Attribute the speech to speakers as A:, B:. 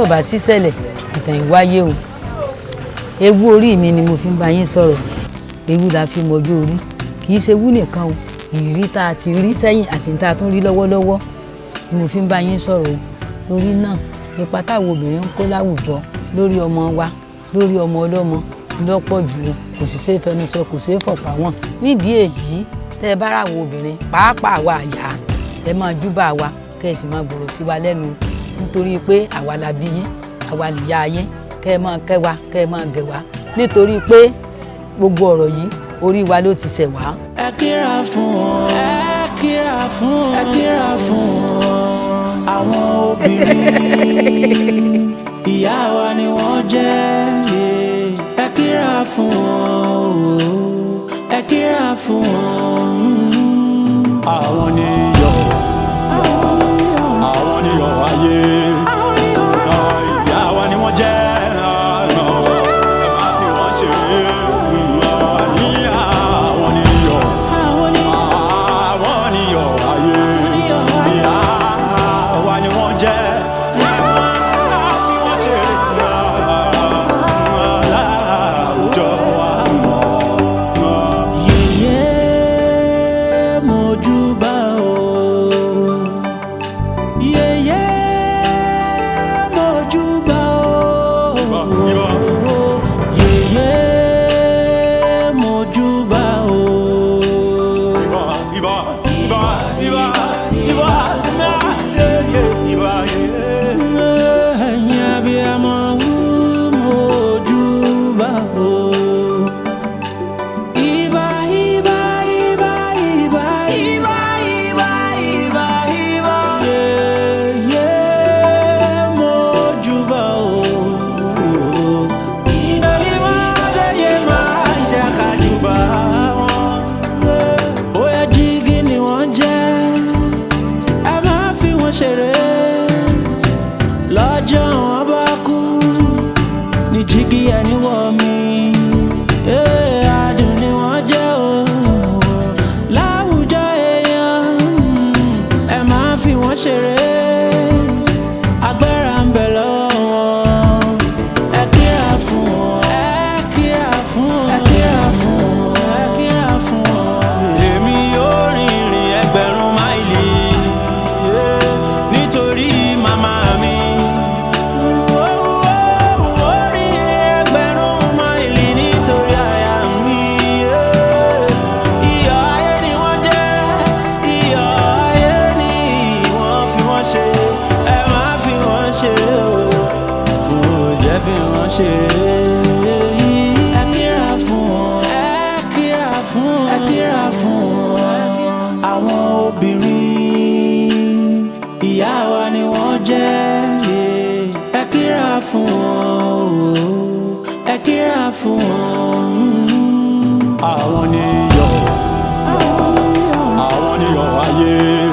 A: ò bá sí ṣẹlẹ̀ ìtàn ìwáyé o. Ewu orí mi ni mo fi ń bá yín sọ̀rọ̀. Ewu la fi mọjú orí, kì í ṣe ewu nìkan o. Ìrírí tá a ti rí sẹ́yìn àti tá a tún rí lọ́wọ́lọ́wọ́ ni mo fi ń bá yín sọ̀rọ̀ o. Torí náà ipa táwọn obìnrin ń kó láwùjọ lórí ọmọ wa, lórí ọmọ ọlọ́mọ lọ́pọ̀ jù lọ, kò sì ṣe é fẹnusọ, kò ṣe é fọ̀pá wọn. Nídìí èyí tẹ́ ẹ bá ráwọ obìnrin pàápàá wa àyà ẹ máa júbà wa kẹ́ ẹ sì máa gbòòrò sí wa lẹ́nu nítorí pé àwa la bí yín, àwa nìyá yín, kẹ́ ẹ máa kẹ́ wa, kẹ́ ẹ máa gẹ̀ wá nítorí pé gbogbo ọ̀rọ̀ yìí orí wa ló ti ṣẹ̀ wá.
B: Ẹ kíra fún wọn, ẹ kíra fún wọn, ẹ kíra fún wọn. Àwọn obìnrin ìyá wa ni wọ́n jẹ́. Ẹ kíra fún wọn, ẹ kíra fún wọn. Àwọn ni iyọ̀, àwọn ni iyọ̀ ayé. Ìyá wa ni wọ́n jẹ́. Àwọn ni iyọ̀, àwọn ni iyọ̀ ayé.